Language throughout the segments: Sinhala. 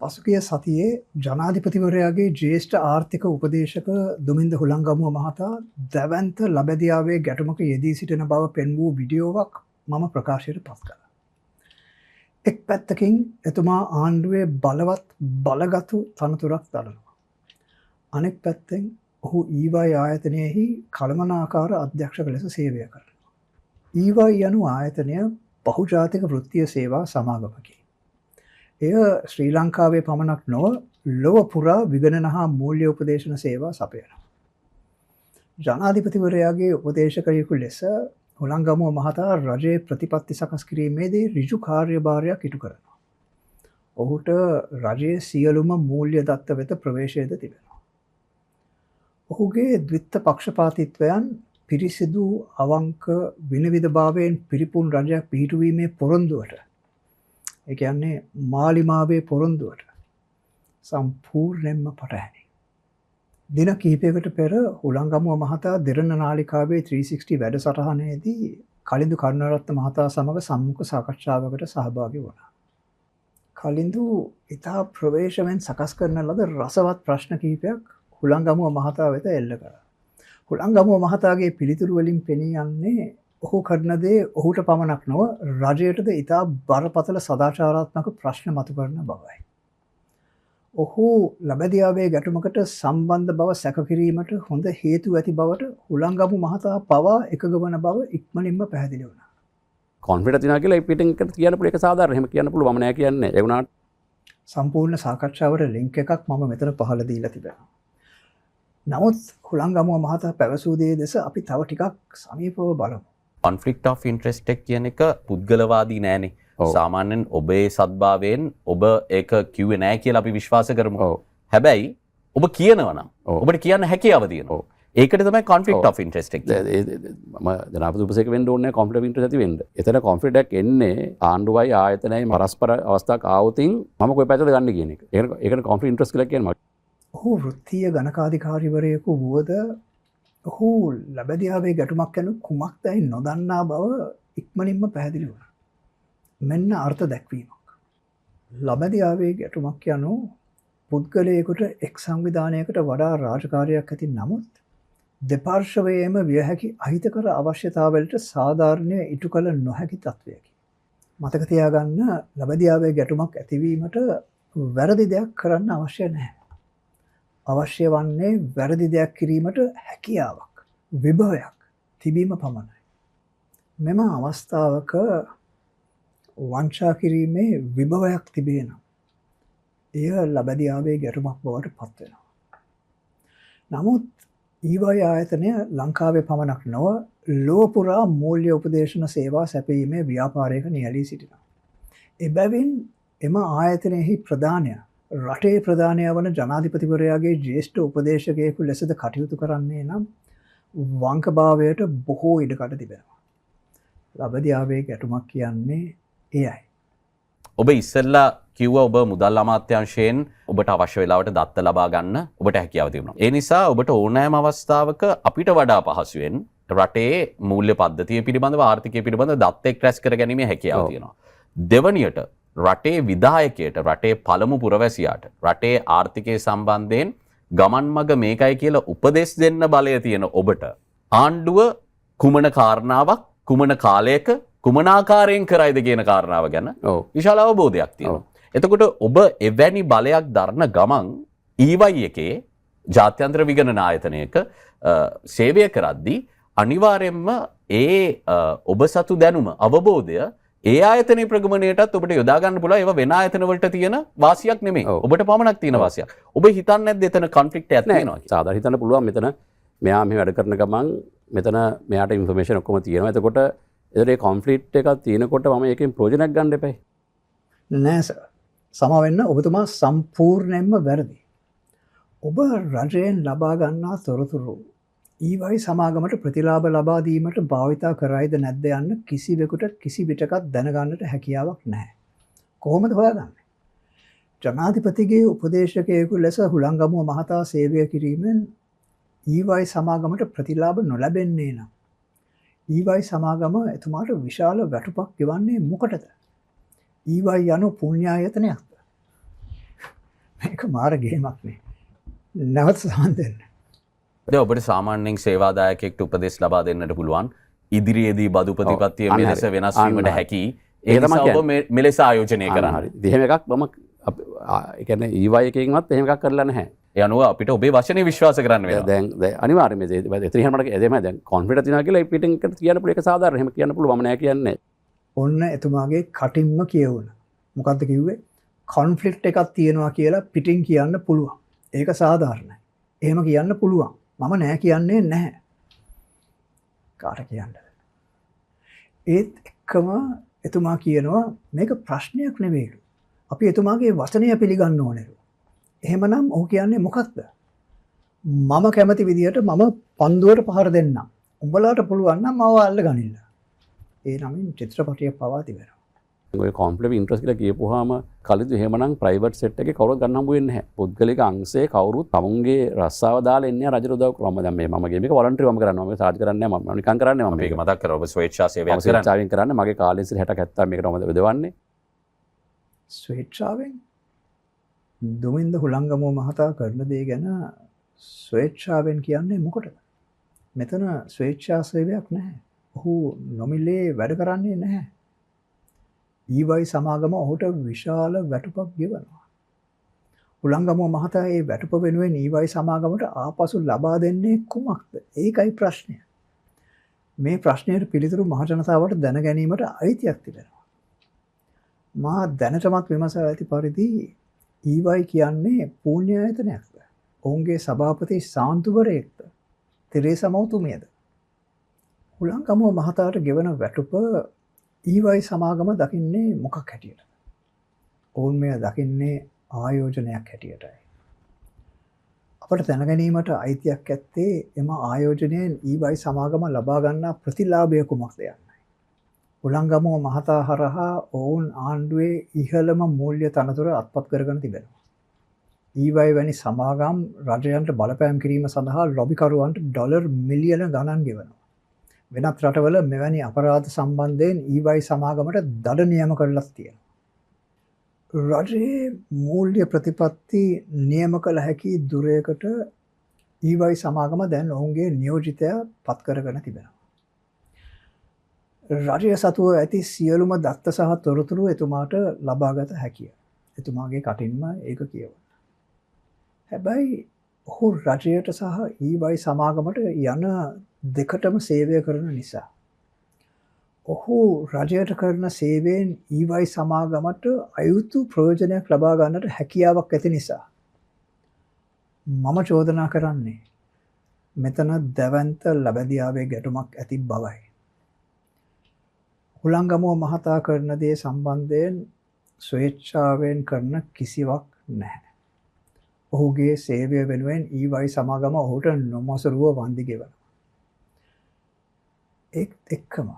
පසුගිය සතියේ ජනාධිපතිවරයාගේ ජ්‍යෙෂ්ඨ ආර්ථික උපදේශක දුමින්ද හුළංගමුව මහතා දැවැන්ත ලබැදියාවේ ගැටුමක යෙදී සිටින බව පෙන් වූ වීඩියෝවක් මම ප්‍රකාශයට පත් කළා. එක් පැත්තකින් එතුමා ආණ්ඩුවේ බලවත් බලගතු තනතුරක් දරනවා. අනෙක් පැත්තෙන් ඔහු ඊවයි ආයතනයෙහි කළමනාකාර අධ්‍යක්ෂක ලෙස සේවය කරනවා. ඊවයි යනු ආයතනය බහුජාතික වෘත්තීය සේවා සමාගමකි. එය ශ්‍රී ලංකාවේ පමණක් නොව ලොව පුරා විගණන හා මූල්‍ය උපදේශන සේවා සපයනවා. ජනාධිපතිවරයාගේ උපදේශකයෙකු ලෙස හුළංගමුව මහතා රජයේ ප්‍රතිපත්ති සකස් කිරීමේදී ඍජු කාර්යභාරයක් ඉටු කරනවා. ඔහුට රජයේ සියලුම මූල්‍ය දත්ත වෙත ප්‍රවේශයද තිබෙනවා. ඔහුගේ ද්විත්ත පක්ෂපාතීත්වයන් පිරිසිදු අවංක විනවිදභාවයෙන් පිරිපුන් රජයක් පිහිටුවීමේ පොරොන්දුවට, ඒ කියන්නේ මාලිමාවේ පොරොන්දුවට සම්පූර්ණයෙන්ම පටහැනි. දින කිහිපයකට පෙර හුළංගමුව මහතා දෙරණ නාලිකාවේ 360 වැඩසටහනේදී කලින්දු කරුණාරත්න මහතා සමග සම්මුඛ සාකච්ඡාවකට සහභාගී වුණා. කලින්දු ඉතා ප්‍රවේශමෙන් සකස් කරන ලද රසවත් ප්‍රශ්න කිහිපයක් හුළංගමුව මහතා වෙත එල්ල කළා. හුළංගමුව මහතාගේ පිළිතුරු වලින් පෙනී යන්නේ ඔහු කරන දේ ඔහුට පමණක් නොව රජයටද ඉතා බරපතල සදාචාරාත්මක ප්‍රශ්න මතු කරන බවයි. ඔහු ලබැදියාවේ ගැටුමකට සම්බන්ධ බව සැක කිරීමට හොඳ හේතු ඇති බවට හුළංගමු මහතා පවා එකග වන බව ඉක්මනින්ම පැහැදිලි වුණා. කොන්ෆිඩන්ස් තියනවා කියලා පිටින් කියන්න පුළුවන් එක සාධාරණ. එහෙම කියන්න පුළුවන්. මම නෑ කියන්නේ. ඒ වුණාට සම්පූර්ණ සාකච්ඡාවට ලින්ක් එකක් මම මෙතන පහළ දීලා තිබෙනවා. නමුත් හුළංගමුව මහතා පැවසූ දේ දෙස අපි තව ටිකක් සමීපව බලමු. කොන්ෆ්ලික්ට් ඔෆ් ඉන්ට්‍රෙස්ට් එක කියන එක පුද්ගලවාදී නෑනේ. සාමාන්‍යයෙන් ඔබේ සද්භාවයෙන් ඔබ ඒක කිව්වේ නෑ කියලා අපි විශ්වාස කරමු. හැබැයි ඔබ කියනවා නම් ඔබට කියන්න හැකියාව තියෙනවා. ඒකට තමයි කොන්ෆ්ලික්ට් ඔෆ් ඉන්ට්‍රෙස්ට් එක. මම ජනාධිපති උපසේක වෙන්න ඕනේ කොන්ෆ්ලික්ට් ඔෆ් ඉන්ට්‍රෙස්ට් ඇති වෙන්න. එතන කොන්ෆ්ලික්ට් එකක් එන්නේ ආණ්ඩුවයි ආයතනයයි පරස්පර අවස්ථාවක් ආවොතින් මම කොයි පැත්තද ගන්න කියන එක. ඒකට කොන්ෆ්ලික්ට් ඉන්ට්‍රෙස්ට් කියලා කියන්නේ. ඔහු වෘත්තීය ගණකාධිකාරිවරයෙකු වුවද ඔහු ලබැදියාවේ ගැටුමක් යනු කුමක්දයි නොදන්නා බව ඉක්මනින්ම පැහැදිලි වුණා. මෙන්න අර්ථ දැක්වීමක්. ලබැදියාවේ ගැටුමක් යනු පුද්ගලයෙකුට එක් සංවිධානයකට වඩා රාජකාරියක් ඇති නමුත් දෙපාර්ශවයේම විය හැකි අහිතකර අවශ්‍යතාවලට සාධාරණය ඉටු කළ නොහැකි තත්ත්වයකි. මතක තියාගන්න ලබැදියාවේ ගැටුමක් ඇතිවීමට වැරදි දෙයක් කරන්න අවශ්‍ය නැහැ. අවශ්‍ය වන්නේ වැරදි දෙයක් කිරීමට හැකියාවක්, විභවයක් තිබීම පමණයි. මෙම අවස්ථාවක වංචා කිරීමේ විභවයක් තිබේ නම් එය ලබැදියාවේ ගැටුමක් බවට පත් වෙනවා. නමුත් ඊවයි ආයතනය ලංකාවේ පමණක් නොව ලොව පුරා මූල්‍ය උපදේශන සේවා සැපීමේ ව්‍යාපාරයක නියැලී සිටිනවා. එබැවින් එම ආයතනයෙහි ප්‍රධානය රටේ ප්‍රධානය වන ජනාධිපතිවරයාගේ ජ්‍යෙෂ්ඨ උපදේශකයෙකු ලෙසද කටයුතු කරන්නේ නම් වංකභාවයට බොහෝ ඉඩකඩ තිබෙනවා. ලබැදියාවේ ගැටුමක් කියන්නේ එයයි. ඔබ ඉස්සෙල්ලා කිව්වා ඔබ මුදල් අමාත්‍යාංශයෙන් ඔබට අවශ්‍ය වෙලාවට දත්ත ලබා ගන්න ඔබට හැකියාව තිබුණා. ඒ නිසා ඔබට ඕනෑම අවස්ථාවක අපිට වඩා පහසුවෙන් රටේ මූල්‍ය පද්ධතිය පිළිබඳව ආර්ථිකය පිළිබඳව දත්ත එක් රැස් කර ගැනීමේ හැකියාව තියෙනවා. දෙවනියට රටේ විධායකයට, රටේ පළමු පුරවැසියාට රටේ ආර්ථිකය සම්බන්ධයෙන් ගමන් මඟ මේකයි කියලා උපදෙස් දෙන්න බලය තියෙන ඔබට ආණ්ඩුව කුමන කාරණාවක් කුමන කාලයක කුමන ආකාරයෙන් කරයිද කියන කාරණාව ගැන විශාල අවබෝධයක් තියෙනවා. එතකොට ඔබ එවැනි බලයක් දරන ගමන් ඊවයි එකේ ජාත්‍යන්තර විගණන ආයතනයක සේවය කරද්දී අනිවාර්යයෙන්ම ඒ ඔබ සතු දැනුම අවබෝධය ඒ ආයතනයේ ප්‍රගමණයටත් ඔබට යොදා ගන්න පුළුවන්. ඒවා වෙන ආයතන වලට තියෙන වාසියක් නෙමෙයි. ඔබට පමණක් තියෙන වාසියක්. ඔබ හිතන්නේ නැද්ද එතන කොන්ෆ්ලික්ට් එකක් තියෙනවා කියලා? සාමාන්‍යයෙන් හිතන්න පුළුවන් මෙතන මෙයා මෙහෙ වැඩ කරන ගමන් මෙතන මෙයාට ඉන්ෆර්මේෂන් ඔක්කොම තියෙනවා. එතකොට ඒ කොන්ෆ්ලික්ට් එකක් තියෙනකොට මම ඒකෙන් ප්‍රයෝජනයක් ගන්න එපයි. නෑ සර්. සම වෙන්න ඔබතුමා සම්පූර්ණයෙන්ම වැරදි. ඔබ රජයෙන් ලබා ගන්නා තොරතුරු ඊවයි සමාගමට ප්‍රතිලාභ ලබා දීමට භාවිතා කරයිද නැද්ද යන්න කිසිවෙකුට කිසි විටකත් දැනගන්නට හැකියාවක් නැහැ. කොහොමද හොයාගන්නේ? ජනාධිපතිගේ උපදේශකයෙකු ලෙස හුළංගමුව මහතා සේවය කිරීමෙන් ඊවයි සමාගමට ප්‍රතිලාභ නොලැබෙන්නේ නම් ඊවයි සමාගම එතුමාට විශාල වැටුපක් ගෙවන්නේ මොකටද? ඊවයි යනු පුණ්‍යායතනයක්ද? මේක මාර ගේමක්නේ. නැවත සමන් දෙන්න. ඔබට සාමාන්‍යයෙන් සේවාදායකෙක්ට උපදෙස් ලබා දෙන්නට පුළුවන් ඉදිරියේදී බදු ප්‍රතිපත්තිය මෙලෙස වෙනස් වීමට හැකි. ඒ නිසා ඔබ මෙලෙස ආයෝජනය කරන්න. හරි. එහෙම එකක් මම ඒ කියන්නේ EY එකකින්වත් එහෙම එකක් කරලා නැහැ. ඒ අනුව අපිට ඔබේ වචනේ විශ්වාස කරන්න වෙනවා. දැන් අනිවාර්යයෙන්ම එතන මට එදෙම දැන් කොන්ෆිඩන්ස් තියනවා කියලා පිටින් එකට කියන්න පුළුවන්. ඒක සාධාරණ. එහෙම කියන්න පුළුවන්. මම නෑ කියන්නේ. ඔන්න එතුමාගේ කටින්ම කියවුණ. මොකද්ද කිව්වේ? කොන්ෆ්ලික්ට් එකක් තියෙනවා කියලා පිටින් කියන්න පුළුවන්. ඒක සාධාරණයි. එහෙම කියන්න පුළුවන්. මම නෑ කියන්නේ නැහැ. කාට කියන්නද? ඒත් එක්කම එතුමා කියනවා මේක ප්‍රශ්නයක් නෙවෙයිලු. අපි එතුමාගේ වචනය පිළිගන්න ඕනේලු. එහෙමනම් ඔහු කියන්නේ මොකක්ද? මම කැමති විදියට මම පන්දුවට පහර දෙන්නම්. උඹලාට පුළුවන් නම් මව අල්ල ගනින්න. ඒ නමින් චිත්‍රපටිය පවා තිබෙනවා. ඔය කොන්ෆ්ලික්ට් ඉන්ටරෙස්ට් කියලා කියපුවාම කලින් එහෙමනම් ප්‍රයිවට් සෙට් එකේ කවුරුත් ගන්න හම්බ වෙන්නේ නැහැ. පුද්ගලික අංශයේ කවුරුත් තමුන්ගේ රස්සාව දාලා එන්නේ රජට උදව් කරනවා. දැන් මේ මම මේක වොලන්ටරි මම කරනවා. මම සාර්ජ් කරන්නේ නැහැ. මම නිකන් කරන්නේ මම මේක මතක් කරලා ඔබ ස්වේච්ඡා සේවයක් කරන්නේ. ස්වේච්ඡාවෙන් කරන්නේ. මගේ කාලේ ඉස්සර 60 70 මේකට මම යොදවන්නේ. ස්වේච්ඡාවෙන් දුමින්ද හුළංගමුව මහතා කරන දේ ගැන ස්වේච්ඡාවෙන් කියන්නේ මොකටද? මෙතන ස්වේච්ඡා සේවයක් නැහැ. ඔහු නොමිලේ වැඩ කරන්නේ නැහැ. EY සමාගම ඔහුට විශාල වැටුපක් ගෙවනවා. හුළංගමුව මහතා මේ වැටුප වෙනුවෙන් EY සමාගමට ආපසු ලබා දෙන්නේ කුමක්ද? ඒකයි ප්‍රශ්නය. මේ ප්‍රශ්නයට පිළිතුරු මහජනතාවට දැන ගැනීමට අයිතියක් තිබෙනවා. මා දැනටමත් විමසා ඇති පරිදි EY කියන්නේ පූර්ණ ආයතනයක්ද? ඔවුන්ගේ සභාපති සාන්තුවරයෙක්ද? තෙරේසා මෞතුමියද? හුළංගමුව මහතාට ගෙවන වැටුප EY සමාගම දකින්නේ මොකක් හැටියටද? ඔවුන් මෙය දකින්නේ ආයෝජනයක් හැටියටයි. අපට දැනගැනීමට අයිතියක් ඇත්තේ එම ආයෝජනයෙන් EY සමාගම ලබා ගන්නා ප්‍රතිලාභය කුමක්ද යන්නයි. හුළංගමුව මහතා හරහා ඔවුන් ආණ්ඩුවේ ඉහළම මූල්‍ය තනතුර අත්පත් කරගෙන තිබෙනවා. EY වැනි සමාගම් රජයන්ට බලපෑම් කිරීම සඳහා ලොබිකරුවන්ට ඩොලර් මිලියන ගණන් ගෙවනවා. වෙනත් රටවල මෙවැනි අපරාධ සම්බන්ධයෙන් EY සමාගමට දඩ නියම කරලා තියෙනවා. රජයේ මූල්‍ය ප්‍රතිපත්ති නියම කළ හැකි දුරයකට EY සමාගම දැන් ඔවුන්ගේ නියෝජිතයා පත් කරගෙන තිබෙනවා. රජය සතුව ඇති සියලුම දත්ත සහ තොරතුරු එතුමාට ලබාගත හැකිය. එතුමාගේ කටින්ම ඒක කියවන්න. හැබැයි ඔහු රජයට සහ EY සමාගමට යන දෙකටම සේවය කරන නිසා. ඔහු රජයට කරන සේවයෙන් EY සමාගමට අයුතු ප්‍රයෝජනයක් ලබා ගන්නට හැකියාවක් ඇති නිසා. මම චෝදනා කරන්නේ මෙතන දැවැන්ත ලබැදියාවේ ගැටුමක් ඇති බවයි. හුළංගමුව මහතා කරන දේ සම්බන්ධයෙන් ස්වේච්ඡාවෙන් කරන කිසිවක් නැහැ. ඔහුගේ සේවය වෙනුවෙන් EY සමාගම ඔහුට නොමසරුව වන්දි ගෙවනවා. ඒත් එක්කම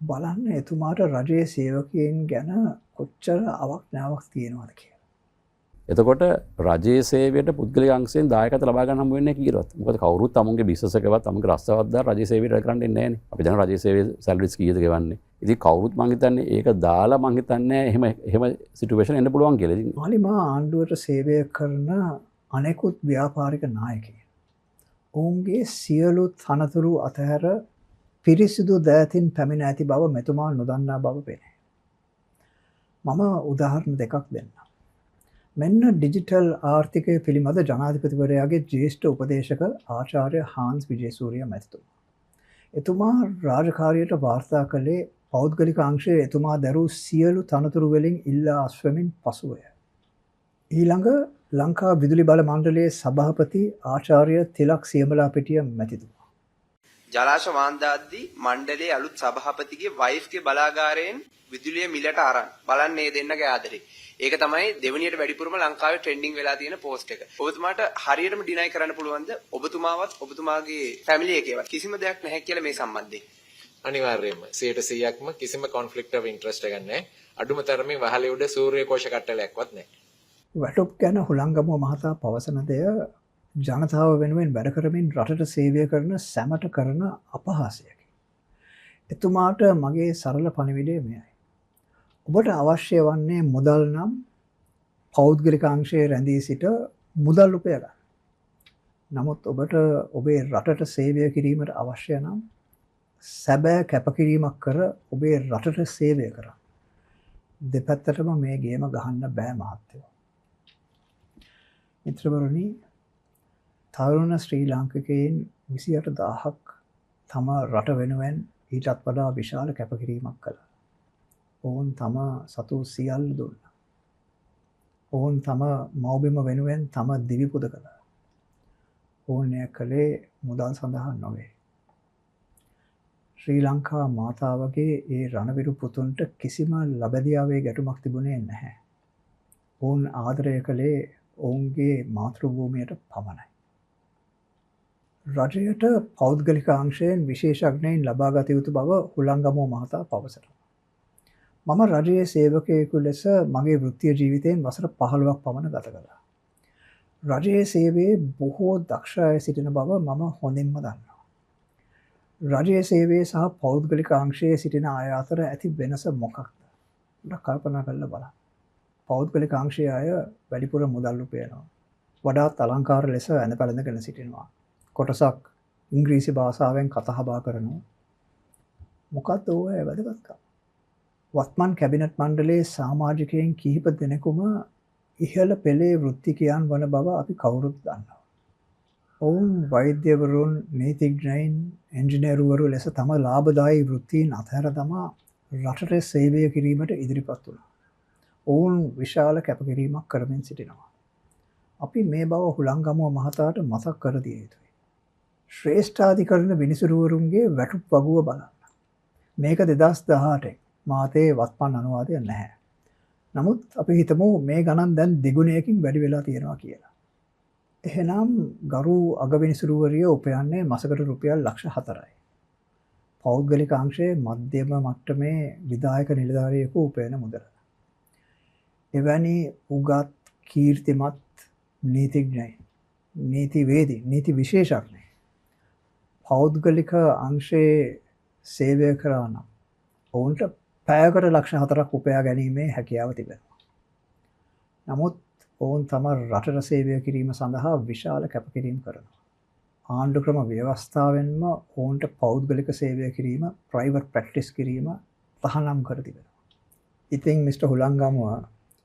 බලන්න එතුමාට රජයේ සේවකයන් ගැන කොච්චර අවඥාවක් තියෙනවද කියලා. එතකොට රජයේ සේවයට පුද්ගලික අංශයෙන් දායකත්ව ලබා ගන්න හම්බ වෙන්නේ කීරවත්. මොකද කවුරුත් තමුන්ගේ බිස්නස් එකවත් තමුන්ගේ රස්සාවක් දාලා රජයේ සේවයට කරන්නේ නැහැ නේ. අපි දැන් රජයේ සේවයේ සැලරිස් කීයද ගෙවන්නේ. ඉතින් කවුරුත් මං හිතන්නේ ඒක දාලා මං හිතන්නේ එහෙම සිටුේෂන් එන්න පුළුවන් කියලා. ඉතින් මාලිමා ආණ්ඩුවට සේවය කරන අනෙකුත් ව්‍යාපාරික නායකයන් ඔවුන්ගේ සියලු තනතුරු අතහැර පිරිසිදු දෑතින් පැමිණ ඇති බව මෙතුමා නොදන්නා බව පෙනේ. මම උදාහරණ දෙකක් දෙන්නම්. මෙන්න ඩිජිටල් ආර්ථිකය පිළිබඳ ජනාධිපතිවරයාගේ ජ්‍යෙෂ්ඨ උපදේශක ආචාර්ය හාන්ස් විජේසූරිය මැතිතුමා. එතුමා රාජකාරියට වාර්තා කළේ පෞද්ගලික අංශයේ එතුමා දැරූ සියලු තනතුරු වලින් ඉල්ලා අස්වමින් පසුවය. ඊළඟ ලංකා විදුලි බල මණ්ඩලයේ සභාපති ආචාර්ය තිලක් සියඹලාපිටිය මැතිතුමා. ජලාශ මාන්දාද්දී මණ්ඩලයේ අලුත් සභාපතිගේ වයිෆ්ගේ බලාගාරයෙන් විදුලිය මිලට අරන් බලන්නේ දෙන්නගේ ආදරේ. ඒක තමයි දෙවනියට වැඩිපුරම ලංකාවේ ට්‍රෙන්ඩින් වෙලා තියෙන පෝස්ට් එක. ඔබතුමාට හරියටම ඩිනයි කරන්න පුළුවන්ද? ඔබතුමාවත් ඔබතුමාගේ ෆැමිලි එකේවත් කිසිම දෙයක් නැහැ කියලා මේ සම්බන්ධයෙන්. අනිවාර්යයෙන්ම 100%ක්ම කිසිම කොන්ෆ්ලික්ට් ඔෆ් ඉන්ටරෙස්ට් එකක් නැහැ. අඩුම තරමේ වහලේ උඩ සූර්ය කෝෂ කට්ටලයක්වත් නැහැ. වැටුප් ගැන හුළංගමුව මහතා පවසන දෙය ජනතාව වෙනුවෙන් වැඩ කරමින් රටට සේවය කරන සැමට කරන අපහාසයකි. එතුමාට මගේ සරල පණිවිඩය මෙයයි. ඔබට අවශ්‍ය වන්නේ මුදල් නම් පෞද්ගලික අංශයේ රැඳී සිට මුදල් උපය ගන්න. නමුත් ඔබට ඔබේ රටට සේවය කිරීමට අවශ්‍ය නම් සැබෑ කැපකිරීමක් කර ඔබේ රටට සේවය කරන්න. දෙපැත්තටම මේ ගේම ගහන්න බෑ මහත්තයෝ. මිත්‍රවරුනි, තරුණ ශ්‍රී ලාංකිකයින් 28000ක් තම රට වෙනුවෙන් ඊටත් වඩා විශාල කැපකිරීමක් කළා. ඔවුන් තම සතු සියල්ල දුන්නා. ඔවුන් තම මව්බිම වෙනුවෙන් තම දිවි පුද කළා. ඔවුන් එය කළේ මුදල් සඳහා නොවේ. ශ්‍රී ලංකා මාතාවගේ ඒ රණවිරු පුතුන්ට කිසිම ලබැදියාවේ ගැටුමක් තිබුණේ නැහැ. ඔවුන් ආදරය කළේ ඔවුන්ගේ මාතෘභූමියට පමණයි. රජයට පෞද්ගලික අංශයෙන් විශේෂඥයින් ලබාගත යුතු බව හුළංගමුව මහතා පවසනවා. මම රජයේ සේවකයෙකු ලෙස මගේ වෘත්තීය ජීවිතයෙන් වසර 15ක් පමණ ගත කළා. රජයේ සේවයේ බොහෝ දක්ෂ අය සිටින බව මම හොඳින්ම දන්නවා. රජයේ සේවයේ සහ පෞද්ගලික අංශයේ සිටින අය අතර ඇති වෙනස මොකක්ද? උඩ කල්පනා කරලා බලන්න. පෞද්ගලික අංශයේ අය වැඩිපුර මුදල් උපයනවා. වඩාත් අලංකාර ලෙස ඇඳ පැළඳගෙන සිටිනවා. කොටසක් ඉංග්‍රීසි භාෂාවෙන් කතා බහ කරනවා. මොකක්ද ඔය වැදගත්කම? වත්මන් කැබිනට් මණ්ඩලයේ සමාජිකයන් කිහිප දෙනෙකුම ඉහළ පෙළේ වෘත්තිකයන් වන බව අපි කවුරුත් දන්නවා. ඔවුන් වෛද්‍යවරුන්, නීතිඥයින්, එන්ජිනේරුවරු ලෙස තම ලාභදායී වෘත්තීන් අතහැර දමා රටට සේවය කිරීමට ඉදිරිපත් වුණා. ඔවුන් විශාල කැපකිරීමක් කරමින් සිටිනවා. අපි මේ බව හුළංගමුව මහතාට මතක් කර දිය යුතුයි. ශ්‍රේෂ්ඨාධිකරණ විනිසුරුවරුන්ගේ වැටුප් වගුව බලන්න. මේක 2018 මාතේ වත්මන් අනුවාදය නැහැ. නමුත් අපි හිතමු මේ ගණන් දැන් දෙගුණයකින් වැඩි වෙලා තියෙනවා කියලා. එහෙනම් ගරු අගවිනිසුරුවරිය උපයන්නේ මාසකට රුපියල් ලක්ෂ 4යි. පෞද්ගලික අංශයේ මධ්‍යම මට්ටමේ විධායක නිලධාරියෙකු උපයන මුදල. එවැනි උගත් කීර්තිමත් නීතිඥයි, නීතිවේදී, නීති විශේෂඥයි පෞද්ගලික අංශයේ සේවය කරා නම් ඔවුන්ට පැයකට ලක්ෂ 4ක් උපයා ගැනීමේ හැකියාව තිබෙනවා. නමුත් ඔවුන් තම රටට සේවය කිරීම සඳහා විශාල කැපකිරීම් කරනවා. ආණ්ඩු ක්‍රම ව්‍යවස්ථාවෙන්ම ඔවුන්ට පෞද්ගලික සේවය කිරීම, ප්‍රයිවට් ප්‍රැක්ටිස් කිරීම තහනම් කර තිබෙනවා. ඉතින් මිස්ටර් හුළංගමුව,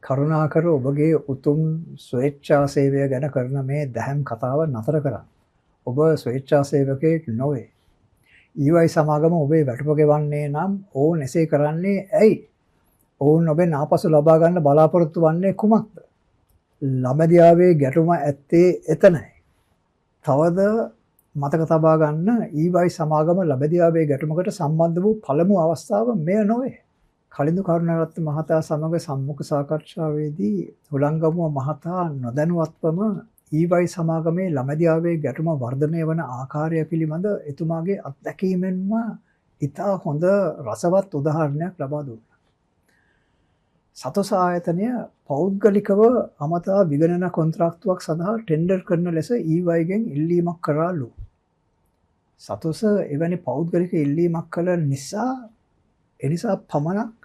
කරුණාකර ඔබගේ උතුම් ස්වේච්ඡා සේවය ගැන කරන මේ දැහැම් කතාව නතර කරන්න. ඔබ ස්වේච්ඡා සේවකයෙක් නොවේ. ඊවයි සමාගම ඔබේ වැටුප ගෙවන්නේ නම් ඔවුන් එසේ කරන්නේ ඇයි? ඔවුන් ඔබෙන් ආපසු ලබා ගන්න බලාපොරොත්තු වන්නේ කුමක්ද? ළමදියාවේ ගැටුම ඇත්තේ එතනයි. තවද මතක තබා ගන්න, ඊවයි සමාගම ළමදියාවේ ගැටුමකට සම්බන්ධ වූ පළමු අවස්ථාව මෙය නොවේ. කලින්දු කරුණාරත්න මහතා සමග සම්මුඛ සාකච්ඡාවේදී හුළංගමුව මහතා නොදැනුවත්වම ඊවයි සමාගමේ ළමදියාවේ ගැටුම වර්ධනය වන ආකාරය පිළිබඳ එතුමාගේ අත්දැකීමෙන්ම ඉතා හොඳ රසවත් උදාහරණයක් ලබා දුන්නා. සතොස ආයතනය පෞද්ගලිකව අමතා විගණන කොන්ත්‍රාක්තුවක් සඳහා ටෙන්ඩර් කරන ලෙස ඊවයිගෙන් ඉල්ලීමක් කරාලු. සතොස එවැනි පෞද්ගලික ඉල්ලීමක් කළ නිසා පමණක්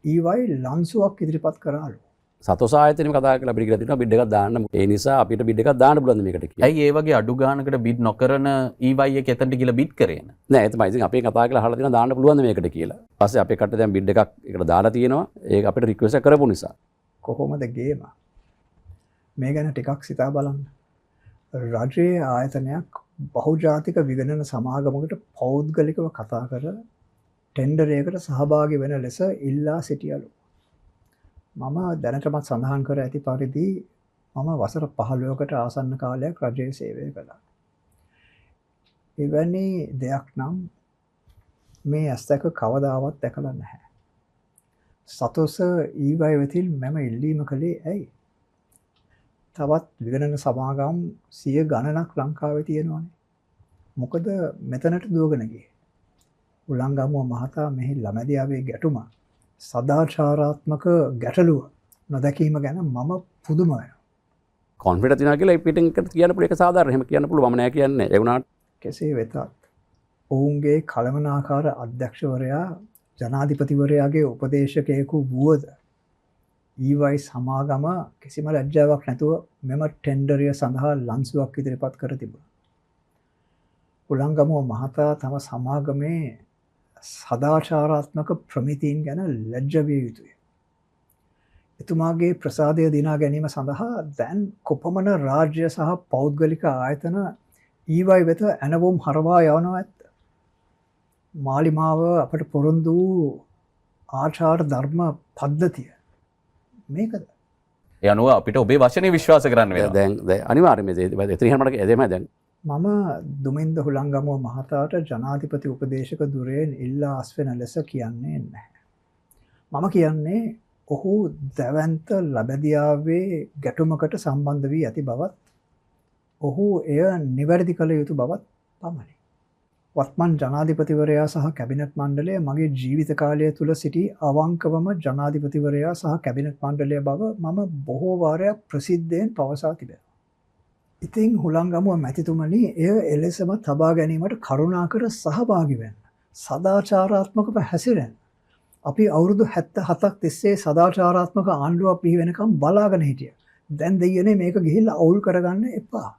ඊවයි ලන්සුවක් ඉදිරිපත් කරාලු. සතොස ආයතනෙම කතා කරලා අපිට කියලා තියෙනවා බිඩ් එකක් දාන්න. ඒ නිසා අපිට බිඩ් එකක් දාන්න පුළුවන් මේකට කියලා. ඇයි ඒ වගේ අඩු ගානකට බිඩ් නොකරන EY එක එතනට කියලා බිඩ් කරේ න? නෑ, ඒ තමයි. ඉතින් අපි කතා කරලා අහලා තියෙනවා දාන්න පුළුවන් මේකට කියලා. ඊපස්සේ අපේ කට්ට දැන් බිඩ් එකක් එකට දාලා තියෙනවා. ඒක අපිට රික්වෙස්ට් එක කරපු නිසා. කොහොමද ගේම? මේ ගැන ටිකක් සිතා බලන්න. රජයේ ආයතනයක් බහුජාතික විගණන සමාගමකට පෞද්ගලිකව කතා කර ටෙන්ඩරයකට සහභාගී වෙන ලෙස ඉල්ලා සිටියලු. මම දැනටමත් සඳහන් කර ඇති පරිදි මම වසර 15කට ආසන්න කාලයක් රජයේ සේවය කළා. එවැනි දෙයක් නම් මේ ඇස්තක කවදාවත් දැකලා නැහැ. සතොස ඊවයි වෙතින් මම ඉල්ලීම කළේ ඇයි? තවත් විගණන සමාගම් 100 ගණනක් ලංකාවේ තියෙනවානේ. මොකද මෙතනට දුවගෙන ගියේ? හුළංගමුව මහතා මෙහි ළමැදියාවේ ගැටුම සදාචාරාත්මක ගැටලුව නොදැකීම ගැන මම පුදුම වෙනවා. කොන්ෆිඩන්ස් තියනවා කියලා පිටින් කියන්න පුළුවන්. ඒක සාධාරණ. එහෙම කියන්න පුළුවන්. මම නෑ කියන්නේ. ඒ වුණාට කෙසේ වෙතත් ඔවුන්ගේ කළමනාකාර අධ්‍යක්ෂවරයා ජනාධිපතිවරයාගේ උපදේශකයෙකු වුවද ඊවයි සමාගම කිසිම ලැජ්ජාවක් නැතුව මෙම ටෙන්ඩරය සඳහා ලන්සුවක් ඉදිරිපත් කර තිබුණා. හුළංගමුව මහතා තම සමාගමේ සදාචාරාත්මක ප්‍රමිතීන් ගැන ලැජ්ජ විය යුතුය. එතුමාගේ ප්‍රසාදය දිනා ගැනීම සඳහා දැන් කොපමණ රාජ්‍ය සහ පෞද්ගලික ආයතන ඊවයි වෙත ඇනවුම් හරවා යවනවා ඇත්ත. මාලිමාව අපට පොරොන්දු වූ ආචාර ධර්ම පද්ධතිය මේකද? ඒ අනුව අපිට ඔබේ වචනේ විශ්වාස කරන්න වෙනවා. දැන් අනිවාර්යයෙන්ම එතනට එදෙම දැන් මම දුමින්ද හුළංගමුව මහතාට ජනාධිපති උපදේශක දුරයෙන් ඉල්ලා අස්වෙන ලෙස කියන්නේ නැහැ. මම කියන්නේ ඔහු දැවැන්ත ලබැදියාවේ ගැටුමකට සම්බන්ධ වී ඇති බවත් ඔහු එය නිවැරදි කළ යුතු බවත් පමණි. වත්මන් ජනාධිපතිවරයා සහ කැබිනට් මණ්ඩලය මගේ ජීවිත කාලය තුළ සිටි අවංකවම ජනාධිපතිවරයා සහ කැබිනට් මණ්ඩලය බව මම බොහෝ වාරයක් ප්‍රසිද්ධයෙන් පවසා තිබෙනවා. ඉතින් හුළංගමුව මැතිතුමනි එය එලෙසම තබා ගැනීමට කරුණාකර සහභාගි වෙන්න. සදාචාරාත්මකව හැසිරෙන්න. අපි අවුරුදු 77ක් තිස්සේ සදාචාරාත්මක ආණ්ඩුවක් බිහි වෙනකම් බලාගෙන හිටියා. දැන් දෙයියනේ මේක ගිහිල්ලා අවුල් කරගන්න එපා.